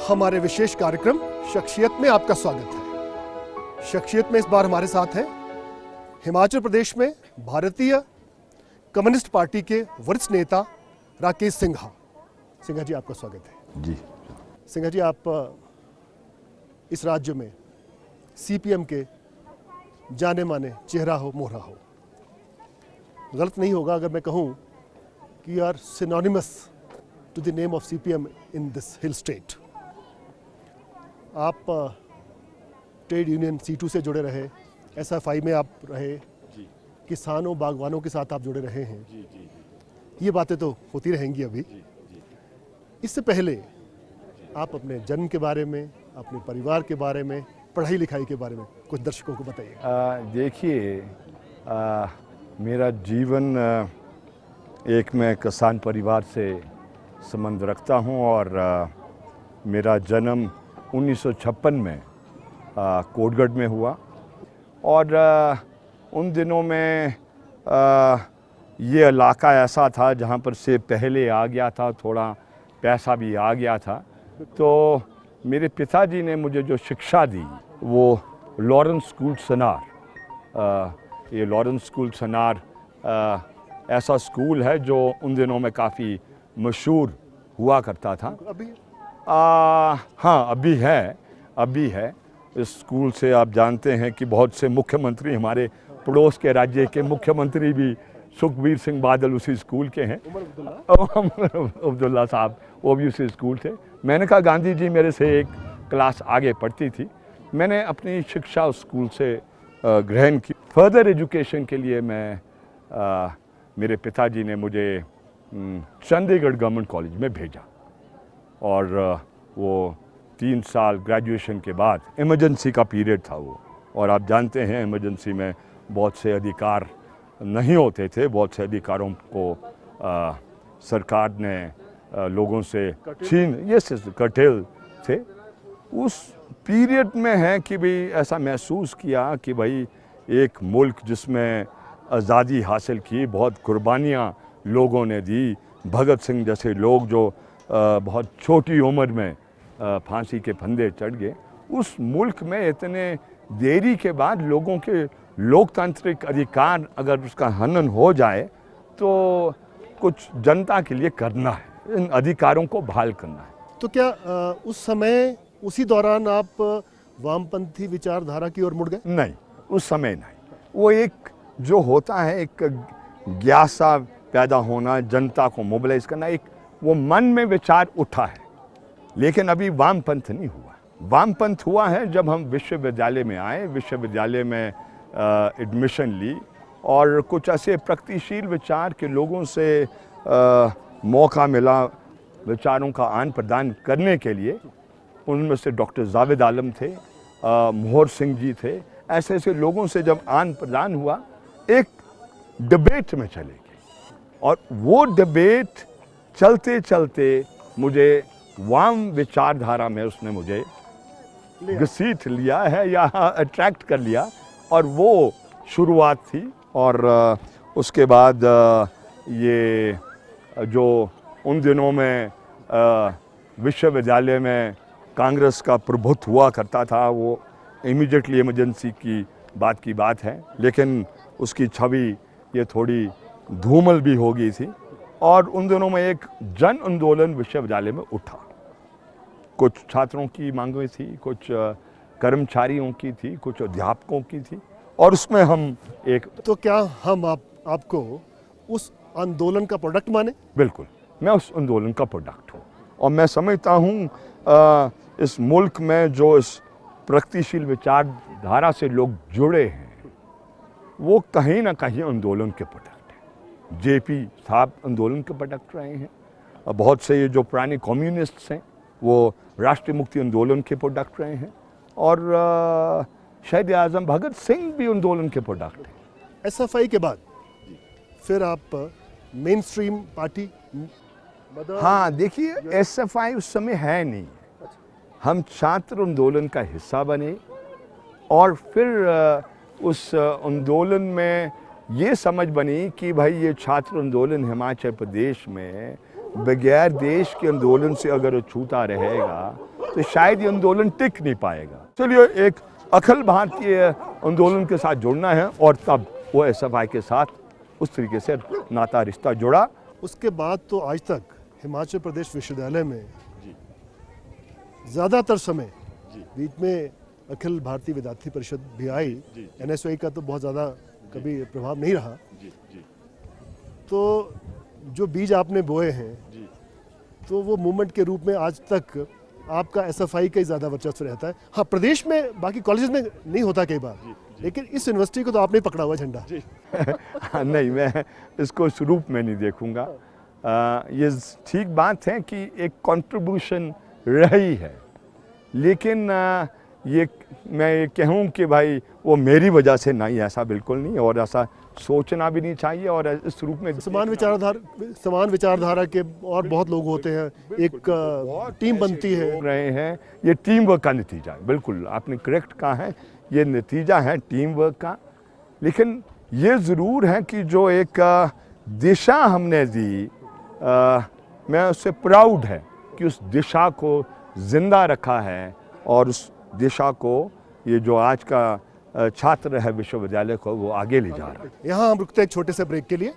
हमारे विशेष कार्यक्रम शख्सियत में आपका स्वागत है। शख्सियत में इस बार हमारे साथ हैं हिमाचल प्रदेश में भारतीय कम्युनिस्ट पार्टी के वरिष्ठ नेता राकेश सिंघा। सिंघा जी, आपका स्वागत है। जी सिंघा जी, आप इस राज्य में सीपीएम के जाने माने चेहरा हो, मोहरा हो। गलत नहीं होगा अगर मैं कहूँ कि you are synonymous to the name of CPM in this hill state. आप ट्रेड यूनियन C2 से जुड़े रहे, SFI में आप रहे, किसानों बागवानों के साथ आप जुड़े रहे हैं। ये बातें तो होती रहेंगी अभी। इससे पहले आप अपने जन्म के बारे में, अपने परिवार के बारे में, पढ़ाई लिखाई के बारे में कुछ दर्शकों को बताइए। देखिए, मेरा जीवन एक मैं किसान परिवार से संबंध रखता हूं और मेरा जन्म 1956 में कोटगढ़ में हुआ और उन दिनों में ये इलाका ऐसा था जहाँ पर से पहले आ गया था, थोड़ा पैसा भी आ गया था। तो मेरे पिताजी ने मुझे जो शिक्षा दी वो लॉरेंस स्कूल सनार, ये लॉरेंस स्कूल सनार ऐसा स्कूल है जो उन दिनों में काफ़ी मशहूर हुआ करता था। हाँ, अभी है। इस स्कूल से आप जानते हैं कि बहुत से मुख्यमंत्री, हमारे पड़ोस के राज्य के मुख्यमंत्री भी सुखबीर सिंह बादल उसी स्कूल के हैं। अब्दुल्ला साहब वो भी उसी स्कूल थे। मैंने कहा गांधी जी मेरे से एक क्लास आगे पढ़ती थी। मैंने अपनी शिक्षा उस स्कूल से ग्रहण की। फर्दर एजुकेशन के लिए मेरे पिताजी ने मुझे चंडीगढ़ गवर्नमेंट कॉलेज में भेजा और वो 3 साल ग्रेजुएशन के बाद, इमरजेंसी का पीरियड था वो, और आप जानते हैं इमरजेंसी में बहुत से अधिकार नहीं होते थे। बहुत से अधिकारों को सरकार ने लोगों से कटेल थे। उस पीरियड में है कि भाई ऐसा महसूस किया कि भाई एक मुल्क जिसमें आज़ादी हासिल की, बहुत कुर्बानियाँ लोगों ने दी, भगत सिंह जैसे लोग जो बहुत छोटी उम्र में फांसी के फंदे चढ़ गए, उस मुल्क में इतने देरी के बाद लोगों के लोकतांत्रिक अधिकार अगर उसका हनन हो जाए तो कुछ जनता के लिए करना है, इन अधिकारों को बहाल करना है। तो क्या उस समय, उसी दौरान आप वामपंथी विचारधारा की ओर मुड़ गए? नहीं, उस समय नहीं। वो एक जो होता है, एक ज्ञासा पैदा होना, जनता को मोबिलाइज करना, एक वो मन में विचार उठा है। लेकिन अभी वामपंथ नहीं हुआ। वामपंथ हुआ है जब हम विश्वविद्यालय में आए, विश्वविद्यालय में एडमिशन ली और कुछ ऐसे प्रगतिशील विचार के लोगों से मौका मिला विचारों का आदान प्रदान करने के लिए। उनमें से डॉक्टर जावेद आलम थे, मोहर सिंह जी थे। ऐसे ऐसे लोगों से जब आदान प्रदान हुआ, एक डिबेट में चले गए और वो डिबेट चलते चलते मुझे वाम विचारधारा में उसने मुझे घसीट लिया है या अट्रैक्ट कर लिया, और वो शुरुआत थी। और उसके बाद ये जो उन दिनों में विश्वविद्यालय में कांग्रेस का प्रभुत्व हुआ करता था, वो इमीडिएटली इमरजेंसी की बात है, लेकिन उसकी छवि ये थोड़ी धूमल भी हो गई थी। और उन दिनों में एक जन आंदोलन विश्वविद्यालय में उठा। कुछ छात्रों की मांगें थी, कुछ कर्मचारियों की थी, कुछ अध्यापकों की थी, और उसमें हम एक। तो क्या हम आपको उस आंदोलन का प्रोडक्ट माने? बिल्कुल, मैं उस आंदोलन का प्रोडक्ट हूँ और मैं समझता हूँ इस मुल्क में जो इस प्रगतिशील विचारधारा से लोग जुड़े हैं वो कहीं ना कहीं आंदोलन के प्रोडक्ट हैं। जेपी साहब आंदोलन के प्रोडक्ट रहे हैं। बहुत से ये जो पुराने कम्युनिस्ट्स हैं वो राष्ट्रीय मुक्ति आंदोलन के प्रोडक्ट रहे हैं, और शहीद आज़म भगत सिंह भी आंदोलन के प्रोडक्ट हैं। SFI के बाद फिर आप मेन स्ट्रीम पार्टी? हाँ, देखिए, SFI उस समय है नहीं। हम छात्र आंदोलन का हिस्सा बने और फिर उस आंदोलन में ये समझ बनी कि भाई ये छात्र आंदोलन हिमाचल प्रदेश में बगैर देश के आंदोलन से अगर छूता रहेगा तो शायद ये आंदोलन टिक नहीं पाएगा। चलिए एक अखिल भारतीय आंदोलन के साथ जुड़ना है और तब वो एसएफआई के साथ उस तरीके से नाता रिश्ता जुड़ा। उसके बाद तो आज तक हिमाचल प्रदेश विश्वविद्यालय में ज़्यादातर समय बीच में अखिल भारतीय विद्यार्थी परिषद भी आई, एनएसयूआई का तो बहुत ज़्यादा कभी प्रभाव नहीं रहा। तो जो बीज आपने बोए हैं तो वो मूवमेंट के रूप में आज तक आपका एसएफआई का ही ज़्यादा वर्चस्व रहता है। हाँ, प्रदेश में बाकी कॉलेजेस में नहीं होता कई बार, लेकिन इस यूनिवर्सिटी को तो आपने पकड़ा हुआ झंडा। नहीं, मैं इसको इस रूप में नहीं देखूंगा। ये ठीक बात है कि एक कंट्रीब्यूशन रही है, लेकिन ये मैं ये कहूँ कि भाई वो मेरी वजह से नहीं, ऐसा बिल्कुल नहीं, और ऐसा सोचना भी नहीं चाहिए। और इस रूप में समान विचारधारा के और बहुत लोग होते हैं, एक टीम बनती है। रहे हैं, ये टीम वर्क का नतीजा है। बिल्कुल आपने करेक्ट कहा है, ये नतीजा है टीम वर्क का। लेकिन ये ज़रूर है कि जो एक दिशा हमने दी, मैं उससे प्राउड है कि उस दिशा को जिंदा रखा है, और उस दिशा को ये जो आज का छात्र है विश्वविद्यालय को, वो आगे ले जा रहा है। यहाँ हम रुकते हैं एक छोटे से ब्रेक के लिए।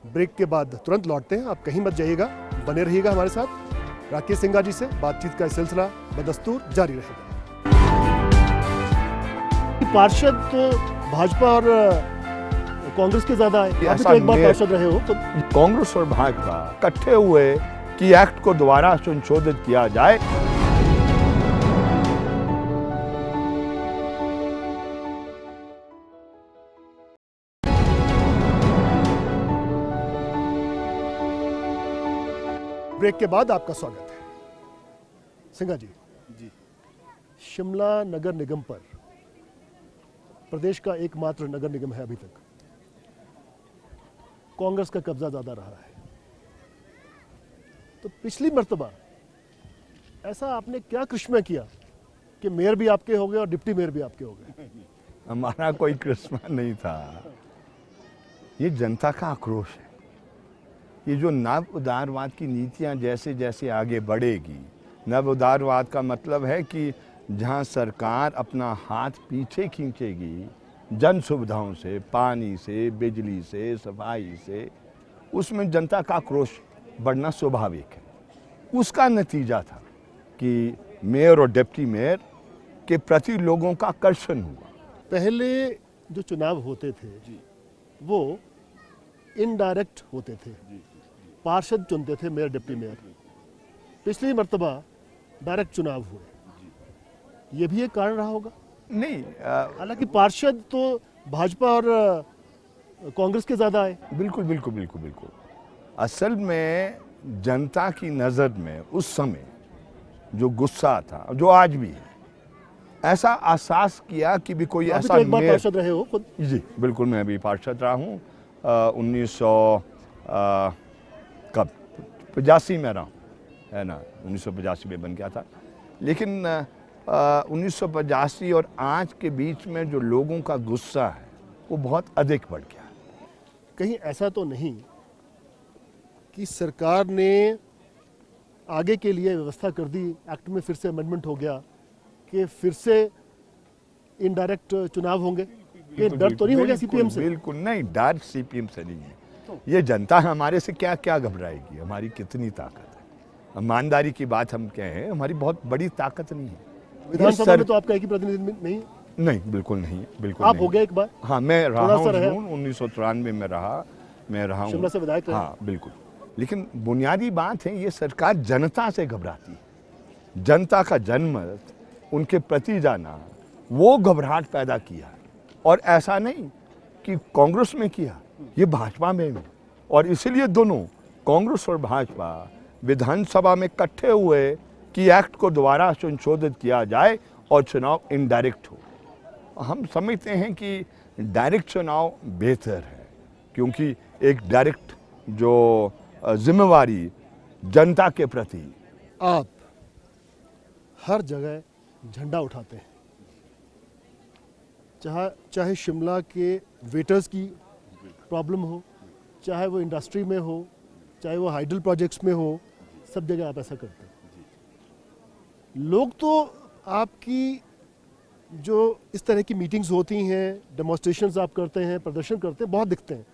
ब्रेक के बाद तुरंत लौटते हैं, आप कहीं मत जाइएगा, बने रहिएगा हमारे साथ। राकेश सिंघा जी से बातचीत का सिलसिला बदस्तूर जारी रहेगा। पार्षद तो भाजपा और कांग्रेस के ज्यादा है, आप तो एक बार पार्षद रहे हो। तो कांग्रेस और भाजपा इकट्ठे हुए कि एक्ट को दोबारा संशोधित किया जाए। ब्रेक के बाद आपका स्वागत है। सिंघा जी, शिमला नगर निगम पर प्रदेश का एकमात्र नगर निगम है, अभी तक कांग्रेस का कब्जा ज्यादा रहा है। तो पिछली मर्तबा ऐसा आपने क्या करिश्मा किया कि मेयर भी आपके हो गए और डिप्टी मेयर भी आपके हो गए? हमारा कोई करिश्मा नहीं था, ये जनता का आक्रोश है। ये जो नव उदारवाद की नीतियां जैसे जैसे आगे बढ़ेगी, नव उदारवाद का मतलब है कि जहां सरकार अपना हाथ पीछे खींचेगी जन सुविधाओं से, पानी से, बिजली से, सफाई से, उसमें जनता का आक्रोश बढ़ना स्वाभाविक है। उसका नतीजा था कि मेयर और डिप्टी मेयर के प्रति लोगों का आकर्षण हुआ। पहले जो चुनाव होते थे वो इनडायरेक्ट होते थे, पार्षद चुनते थे मेयर डिप्टी मेयर। पिछली मर्तबा डायरेक्ट चुनाव हुए, ये भी एक कारण रहा होगा? नहीं, हालांकि पार्षद तो भाजपा और कांग्रेस के ज्यादा है। बिल्कुल बिल्कुल बिल्कुल बिल्कुल। असल में जनता की नज़र में उस समय जो गुस्सा था, जो आज भी है, ऐसा एहसास किया कि भी कोई ऐसा तो एक बार पार्षद रहे हो खुद? जी बिल्कुल, मैं भी पार्षद रहा हूँ। 1985 में रहा हूँ, है ना, 1985 में बन गया था। लेकिन 1985 और आज के बीच में जो लोगों का गुस्सा है वो बहुत अधिक बढ़ गया। कहीं ऐसा तो नहीं कि सरकार ने आगे के लिए व्यवस्था कर दी, एक्ट में फिर से अमेंडमेंट हो गया कि फिर से इनडायरेक्ट चुनाव होंगे? ये डर तो नहीं हो गया सीपीएम से? बिल्कुल नहीं, डर सीपीएम से नहीं है। ये जनता हमारे से क्या क्या घबराएगी, हमारी कितनी ताकत है। ईमानदारी की बात हम कहें, हमारी बहुत बड़ी ताकत नहीं है। विधानसभा में तो आपका एक ही प्रतिनिधि नहीं? नहीं, बिल्कुल नहीं, बिल्कुल आप नहीं। हो गए एक बार? हाँ, मैं रहा हूँ, जून 1993 में मैं रहा हूँ शिमला से विधायक रहे? हाँ बिल्कुल। लेकिन बुनियादी बात है, ये सरकार जनता से घबराती है। जनता का जनमत, उनके प्रति जाना, वो घबराहट पैदा किया। और ऐसा नहीं कि कांग्रेस में किया, ये भाजपा में भी। और इसलिए दोनों, कांग्रेस और भाजपा, विधानसभा में इकट्ठे हुए कि एक्ट को दोबारा संशोधित किया जाए और चुनाव इनडायरेक्ट हो। हम समझते हैं कि डायरेक्ट चुनाव बेहतर है, क्योंकि एक डायरेक्ट जो जिम्मेवारी जनता के प्रति। आप हर जगह झंडा उठाते हैं, चाहे शिमला के वेटर्स की प्रॉब्लम हो, चाहे वो इंडस्ट्री में हो, चाहे वो हाइडल प्रोजेक्ट्स में हो, सब जगह आप ऐसा करते हैं। लोग तो आपकी जो इस तरह की मीटिंग्स होती हैं, डेमोन्स्ट्रेशंस आप करते हैं, प्रदर्शन करते हैं, बहुत दिखते हैं,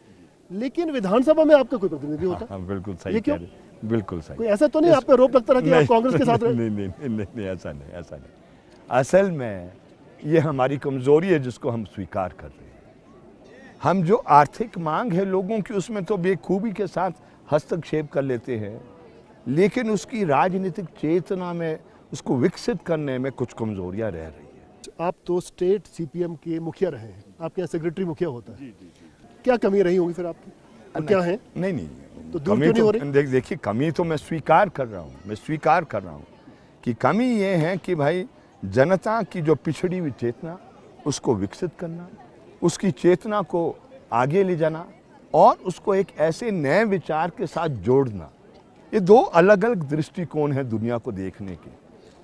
लेकिन विधानसभा में आपका कोई प्रतिनिधि होता? हाँ, बिल्कुल ये सही क्यों? कह रहे, बिल्कुल सही। कोई ऐसा तो नहीं आप पे आरोप लगता रहा कि आप कांग्रेस के साथ रहे? नहीं, ऐसा नहीं, ऐसा नहीं। असल में ये हमारी कमजोरी है जिसको हम स्वीकार कर रहे हैं। हम जो आर्थिक मांग है लोगों की उसमें तो बेखूबी के साथ हस्तक्षेप कर लेते हैं, लेकिन उसकी राजनीतिक चेतना में उसको विकसित करने में कुछ कमजोरियां रह रही है। आप तो स्टेट सीपीएम के मुखिया रहे हैं, आपके यहाँ सेक्रेटरी मुखिया होता है। क्या कमी रही होंगी फिर आपकी, और क्या है? नहीं, तो दूर क्यों नहीं हो रही? देखिए, कमी तो मैं स्वीकार कर रहा हूँ कि कमी ये है कि भाई जनता की जो पिछड़ी हुई चेतना उसको विकसित करना, उसकी चेतना को आगे ले जाना और उसको एक ऐसे नए विचार के साथ जोड़ना। ये दो अलग अलग दृष्टिकोण हैं दुनिया को देखने के।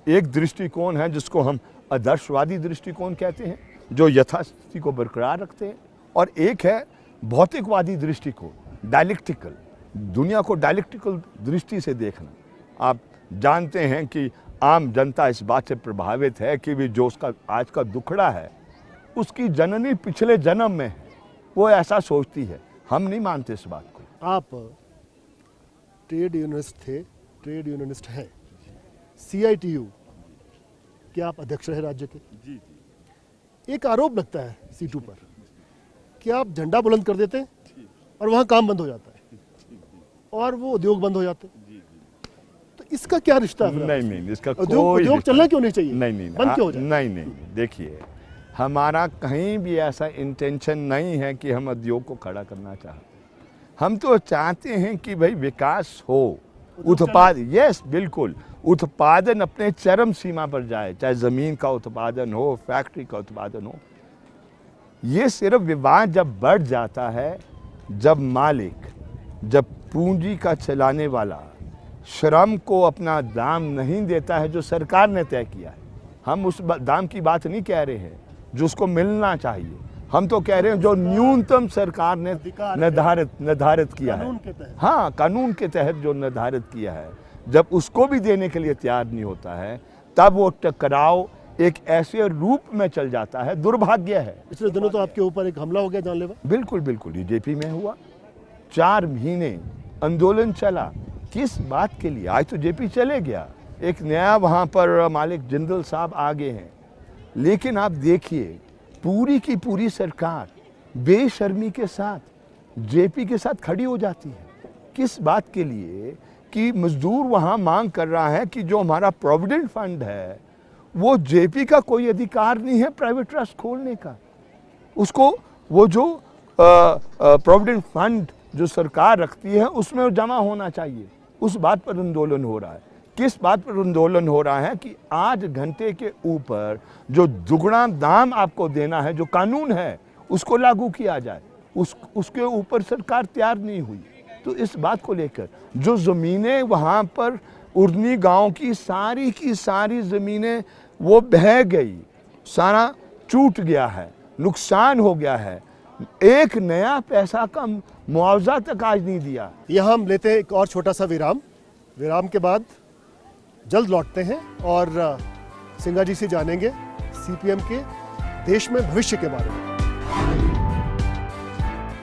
एक दृष्टिकोण है जिसको हम आदर्शवादी दृष्टिकोण कहते हैं, जो यथास्थिति को बरकरार रखते हैं, और एक है भौतिकवादी दृष्टिकोण, डायलेक्टिकल, दुनिया को डायलेक्टिकल दृष्टि से देखना। आप जानते हैं कि आम जनता इस बात से प्रभावित है कि भी जो उसका आज का दुखड़ा है उसकी जननी पिछले जन्म में है, वो ऐसा सोचती है। हम नहीं मानते इस बात को। आप ट्रेड यूनियनिस्ट थे, ट्रेड यूनियनिस्ट हैं, CITU के आप अध्यक्ष रहे राज्य के। जी। एक आरोप लगता है सीटू पर कि आप झंडा बुलंद कर देते हैं और वहाँ काम बंद हो जाता है और वो उद्योग बंद हो जाते हैं। तो इसका क्या रिश्ता है? नहीं, इसका उद्योग चलना क्यों नहीं चाहिए? नहीं, बंद क्यों हो जाए? नहीं, देखिए, हमारा कहीं भी ऐसा इंटेंशन नहीं है कि हम उद्योग को खड़ा करना चाहते। हम तो चाहते हैं कि भाई विकास हो, यस बिल्कुल, उत्पादन अपने चरम सीमा पर जाए, चाहे जमीन का उत्पादन हो, फैक्ट्री का उत्पादन हो। ये सिर्फ विवाद जब बढ़ जाता है, जब मालिक, जब पूंजी का चलाने वाला श्रम को अपना दाम नहीं देता है जो सरकार ने तय किया है। हम उस दाम की बात नहीं कह रहे हैं जो उसको मिलना चाहिए, हम तो कह रहे हैं जो न्यूनतम सरकार ने निर्धारित किया है, हाँ, कानून के तहत जो निर्धारित किया है, जब उसको भी देने के लिए तैयार नहीं होता है, तब वो टकराव एक ऐसे रूप में चल जाता है। दुर्भाग्य है। पिछले दिनों तो आपके ऊपर एक हमला हो गया जानलेवा। बिल्कुल, जेपी में हुआ। 4 महीने आंदोलन चला, किस बात के लिए? आज तो जेपी चले गया, एक नया वहाँ पर मालिक जिंदल साहब आ गए हैं, लेकिन आप देखिए पूरी की पूरी सरकार बेशर्मी के साथ जेपी के साथ खड़ी हो जाती है। किस बात के लिए? कि मजदूर वहाँ मांग कर रहा है कि जो हमारा प्रोविडेंट फंड है वो जेपी का कोई अधिकार नहीं है प्राइवेट ट्रस्ट खोलने का। उसको वो जो प्रोविडेंट फंड जो सरकार रखती है उसमें जमा होना चाहिए। उस बात पर आंदोलन हो रहा है। किस बात पर आंदोलन हो रहा है? कि 8 घंटे के ऊपर जो दुगना दाम आपको देना है, जो कानून है, उसको लागू किया जाए। उसके ऊपर सरकार तैयार नहीं हुई। तो इस बात को लेकर जो ज़मीनें वहाँ पर उर्नी गांव की सारी ज़मीनें वो बह गई, सारा टूट गया है, नुकसान हो गया है, एक नया पैसा का मुआवजा तक आज नहीं दिया। यहाँ हम लेते हैं एक और छोटा सा विराम के बाद जल्द लौटते हैं और सिंघा जी से जानेंगे सीपीएम के देश में भविष्य के बारे में।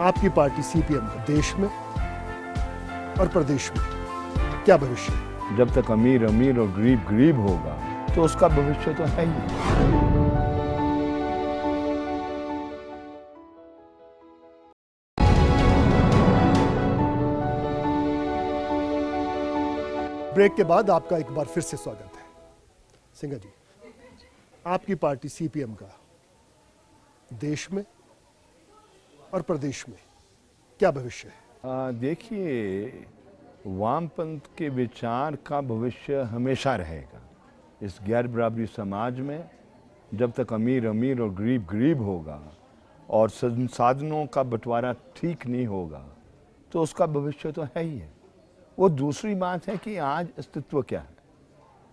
आपकी पार्टी सीपीएम का देश में और प्रदेश में क्या भविष्य है? जब तक अमीर अमीर और गरीब गरीब होगा तो उसका भविष्य तो है ही। ब्रेक के बाद आपका एक बार फिर से स्वागत है। सिंघा जी, आपकी पार्टी सीपीएम का देश में और प्रदेश में क्या भविष्य है? देखिए, वामपंथ के विचार का भविष्य हमेशा रहेगा। इस गैर बराबरी समाज में जब तक अमीर अमीर और गरीब गरीब होगा और संसाधनों का बंटवारा ठीक नहीं होगा तो उसका भविष्य तो है ही है। वो दूसरी बात है कि आज अस्तित्व क्या है।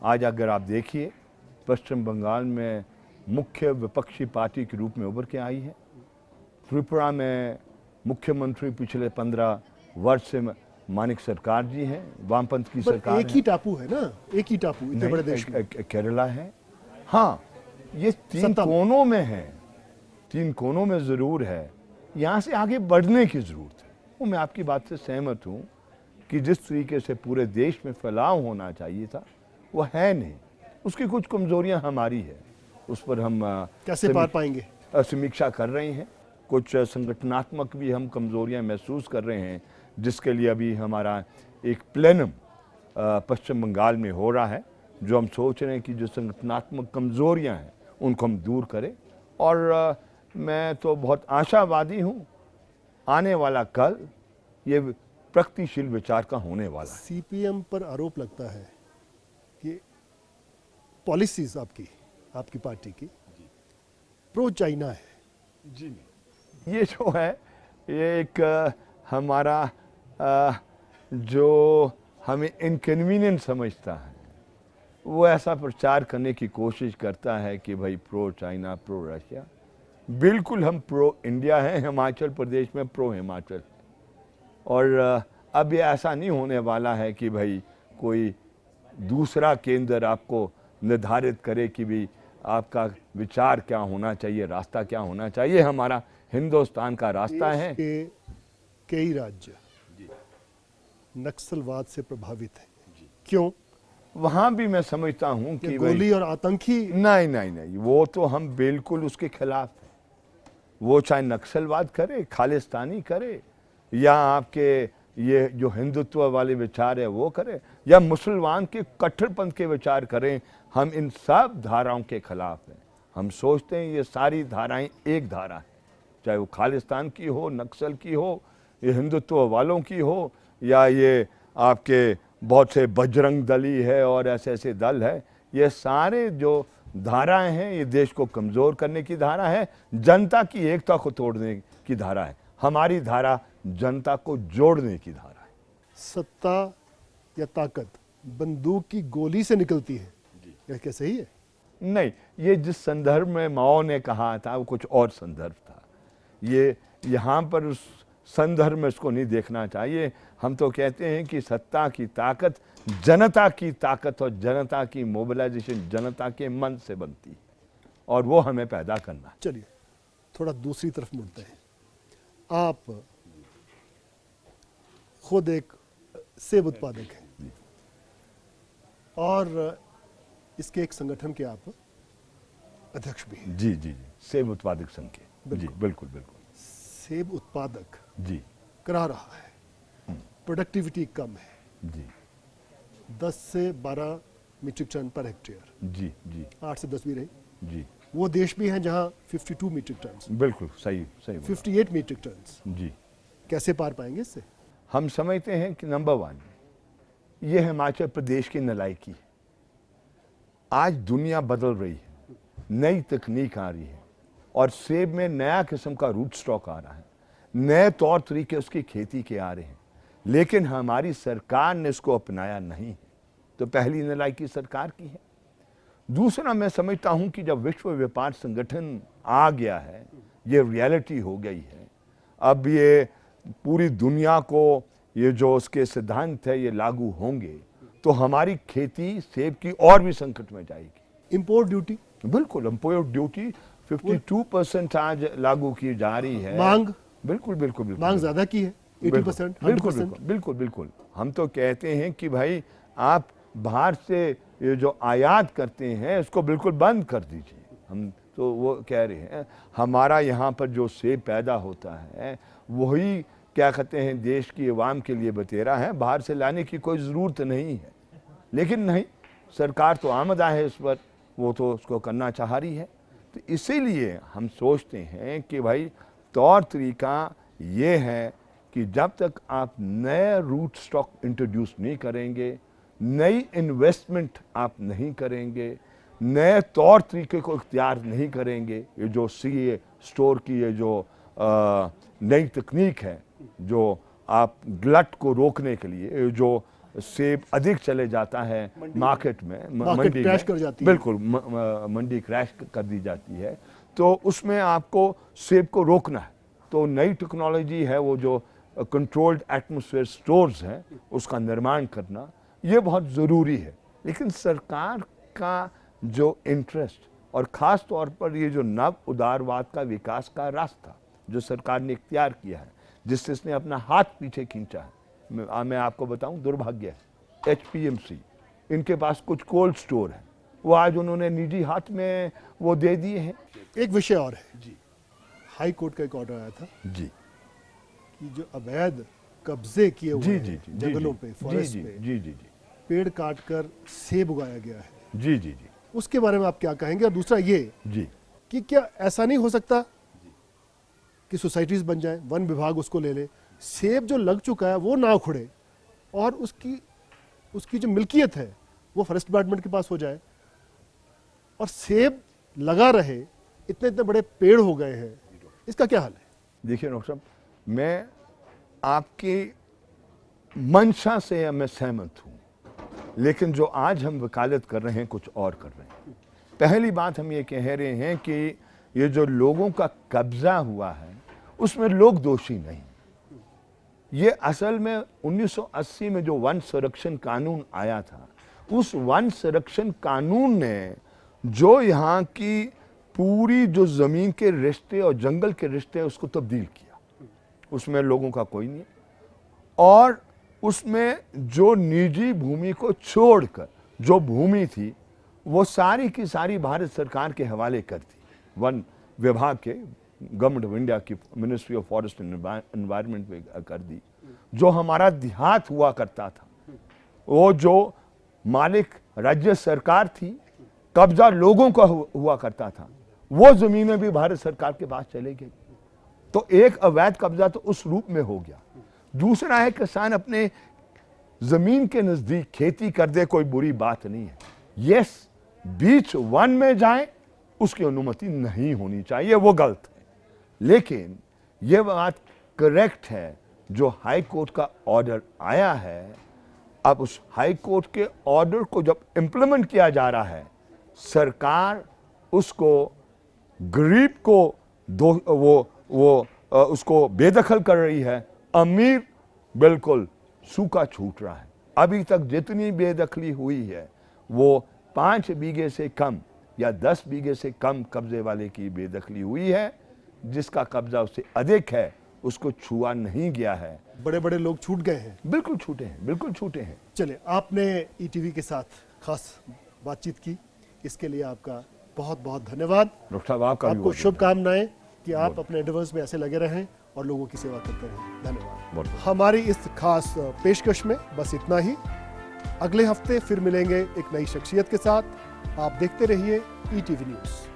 आज अगर आप देखिए, पश्चिम बंगाल में मुख्य विपक्षी पार्टी के रूप में उभर के आई है। त्रिपुरा में मुख्यमंत्री पिछले 15 वर्ष से मानिक सरकार जी हैं, वामपंथ की पर सरकार एक ही टापू है ना, एक ही टापू इतने नहीं, बड़े देश में। केरला है। हाँ, ये तीन सत्ता में। कोनों में है, तीन कोनों में ज़रूर है, यहाँ से आगे बढ़ने की ज़रूरत है। वो मैं आपकी बात से सहमत हूँ कि जिस तरीके से पूरे देश में फैलाव होना चाहिए था वो है नहीं, उसकी कुछ कमज़ोरियाँ हमारी है, उस पर हम कैसे पार पाएंगे? समीक्षा कर रहे हैं। कुछ संगठनात्मक भी हम कमज़ोरियाँ महसूस कर रहे हैं, जिसके लिए अभी हमारा एक प्लेनम पश्चिम बंगाल में हो रहा है, जो हम सोच रहे हैं कि जो संगठनात्मक कमज़ोरियाँ हैं उनको हम दूर करें। और मैं तो बहुत आशावादी हूँ, आने वाला कल ये प्रगतिशील विचार का होने वाला है। सीपीएम पर आरोप लगता है कि पॉलिसीज आपकी पार्टी की प्रो चाइना है। जी, ये जो है ये एक हमारा जो हमें इनकन्वीनियंट समझता है, वो ऐसा प्रचार करने की कोशिश करता है कि भाई प्रो चाइना, प्रो रशिया। बिल्कुल हम प्रो इंडिया हैं, हिमाचल प्रदेश में प्रो हिमाचल। और अब ये ऐसा नहीं होने वाला है कि भाई कोई दूसरा केंद्र आपको निर्धारित करे कि भाई आपका विचार क्या होना चाहिए, रास्ता क्या होना चाहिए। हमारा हिंदुस्तान का रास्ता है। के कई राज्य नक्सलवाद से प्रभावित हैं। क्यों? वहाँ भी मैं समझता हूँ कि गोली और आतंकी नहीं नहीं नहीं, वो तो हम बिल्कुल उसके खिलाफ हैं। वो चाहे नक्सलवाद करे, खालिस्तानी करे, या आपके ये जो हिंदुत्व वाले विचार है वो करे, या मुसलमान के कट्टरपंथ के विचार करें, हम इन सब धाराओं के खिलाफ हैं। हम सोचते हैं ये सारी धाराएं एक धारा है, चाहे वो खालिस्तान की हो, नक्सल की हो, ये हिंदुत्व वालों की हो, या ये आपके बहुत से बजरंग दली है और ऐसे ऐसे दल है। ये सारे जो धाराएं हैं ये देश को कमज़ोर करने की धारा है, जनता की एकता को तोड़ने की धारा है। हमारी धारा जनता को जोड़ने की धारा है। सत्ता या ताकत बंदूक की गोली से निकलती है, यह क्या सही है? नहीं, ये जिस संदर्भ में माओ ने कहा था वो कुछ और संदर्भ था। ये यहाँ पर उस संदर्भ में इसको नहीं देखना चाहिए। हम तो कहते हैं कि सत्ता की ताकत जनता की ताकत और जनता की मोबिलाइजेशन जनता के मन से बनती है, और वो हमें पैदा करना है। चलिए थोड़ा दूसरी तरफ मुड़ते हैं। आप खुद एक सेब उत्पादक हैं और इसके एक संगठन के आप अध्यक्ष भी हैं। जी जी जी, सेब उत्पादक संघ के। जी बिल्कुल बिल्कुल। सेब उत्पादक जी करा रहा है, प्रोडक्टिविटी कम है, जी 10 से 12 मीट्रिक टन पर हेक्टेयर, जी जी 8 से 10 भी रही। जी वो देश भी हैं जहां 52 मीट्रिक टन, बिल्कुल सही सही बोला। 58 मीट्रिक टन। जी, कैसे पार पाएंगे इससे? हम समझते हैं कि नंबर 1 ये हिमाचल प्रदेश की नलायकी है। आज दुनिया बदल रही है, नई तकनीक आ रही है, और सेब में नया किस्म का रूट स्टॉक आ रहा है, नए तौर तरीके उसकी खेती के आ रहे हैं, लेकिन हमारी सरकार ने इसको अपनाया नहीं है। तो पहली नलायकी सरकार की है। दूसरा, मैं समझता हूं कि जब विश्व व्यापार संगठन आ गया है, ये रियलिटी हो गई है, अब ये पूरी दुनिया को ये जो उसके सिद्धांत है ये लागू होंगे, तो हमारी खेती सेब की और भी संकट में जाएगी। इंपोर्ट ड्यूटी, बिल्कुल, इंपोर्ट ड्यूटी 52% आज लागू की जा रही है। मांग, बिल्कुल बिल्कुल बिल्कुल, मांग ज्यादा की है, 80%, बिल्कुल 100%। बिल्कुल बिल्कुल बिल्कुल। हम तो कहते हैं कि भाई आप बाहर से ये जो आयात करते हैं इसको बिल्कुल बंद कर दीजिए। हम तो वो कह रहे हैं हमारा यहाँ पर जो सेब पैदा होता है वही क्या कहते हैं देश की अवाम के लिए बतेरा है, बाहर से लाने की कोई ज़रूरत नहीं है। लेकिन नहीं, सरकार तो आमदा है इस पर, वो तो उसको करना चाह रही है। तो इसीलिए हम सोचते हैं कि भाई तौर तरीका ये है कि जब तक आप नए रूट स्टॉक इंट्रोड्यूस नहीं करेंगे, नई इन्वेस्टमेंट आप नहीं करेंगे, नए तौर तरीके को इख्तियार नहीं करेंगे, ये जो सीए स्टोर की ये जो नई तकनीक है, जो आप ग्लट को रोकने के लिए, जो सेब अधिक चले जाता है मार्केट में, मंडी क्रैश में, कर जाती है। बिल्कुल मंडी क्रैश कर दी जाती है, तो उसमें आपको सेब को रोकना है। तो नई टेक्नोलॉजी है वो जो कंट्रोल्ड एटमॉस्फेयर स्टोर्स हैं उसका निर्माण करना ये बहुत ज़रूरी है। लेकिन सरकार का जो इंटरेस्ट और ख़ास तौर पर ये जो नव उदारवाद का विकास का रास्ता जो सरकार ने इख्तियार किया है, जिससे इसने अपना हाथ पीछे खींचा है, मैं आपको बताऊं दुर्भाग्य है। HPMC इनके पास कुछ कोल्ड स्टोर है, वो आज उन्होंने निजी हाथ में वो दे दिए हैं। एक विषय और है जी, हाई कोर्ट का एक ऑर्डर आया था जी कि जो अवैध कब्जे किए हुए जी हैं जी जी जंगलों जी, पे, जी फॉरेस्ट जी पे जी जी जी पेड़ काटकर सेब उगाया गया है, जी जी जी उसके बारे में आप क्या कहेंगे? और दूसरा ये जी कि क्या ऐसा नहीं हो सकता कि सोसाइटीज बन जाए, वन विभाग उसको ले ले, सेब जो लग चुका है वो ना उखड़े और उसकी जो मिल्कियत है वो फॉरेस्ट डिपार्टमेंट के पास हो जाए और सेब लगा रहे, इतने इतने बड़े पेड़ हो गए हैं, इसका क्या हाल है? देखिए डॉक्टर साहब, मैं आपकी मंशा से मैं सहमत हूँ, लेकिन जो आज हम वकालत कर रहे हैं कुछ और कर रहे हैं। पहली बात हम ये कह रहे हैं कि ये जो लोगों का कब्जा हुआ है उसमें लोग दोषी नहीं। ये असल में 1980 में जो वन संरक्षण कानून आया था, उस वन संरक्षण कानून ने जो यहाँ की पूरी जो ज़मीन के रिश्ते और जंगल के रिश्ते उसको तब्दील किया। उसमें लोगों का कोई नहीं, और उसमें जो निजी भूमि को छोड़कर जो भूमि थी वो सारी की सारी भारत सरकार के हवाले कर दी। वन विभाग के, गवर्नमेंट ऑफ इंडिया की ministry of forest and environment में कर दी। जो हमारा देहात हुआ करता था, वो जो मालिक राज्य सरकार थी, कब्जा लोगों का हुआ करता था, वो जमीनें भी भारत सरकार के पास चले गई। तो एक अवैध कब्जा तो उस रूप में हो गया। दूसरा है किसान अपने जमीन के नजदीक खेती कर दे, कोई बुरी बात नहीं है। यस, बीच वन में जाए उसकी अनुमति नहीं होनी चाहिए, वो गलत है। लेकिन यह बात करेक्ट है, जो हाई कोर्ट का ऑर्डर आया है, अब उस हाई कोर्ट के ऑर्डर को जब इंप्लीमेंट किया जा रहा है, सरकार उसको गरीब को उसको बेदखल कर रही है, अमीर बिल्कुल सूखा छूट रहा है। अभी तक जितनी बेदखली हुई है वो 5 बीघे से कम या 10 बीघे से कम कब्जे वाले की बेदखली हुई है। जिसका कब्जा उससे अधिक है उसको छुआ नहीं गया है। बड़े बड़े लोग छूट गए हैं। बिल्कुल छूटे हैं, बिल्कुल छूटे हैं। चलिए, आपने ईटीवी के साथ खास बातचीत की, इसके लिए आपका बहुत बहुत धन्यवाद। डॉक्टर साहब, आपको शुभकामनाएं कि आप अपने एंडेवर्स में ऐसे लगे रहें और लोगों की सेवा करते रहें। धन्यवाद। हमारी इस खास पेशकश में बस इतना ही। अगले हफ्ते फिर मिलेंगे एक नई शख्सियत के साथ। आप देखते रहिए ईटीवी न्यूज़।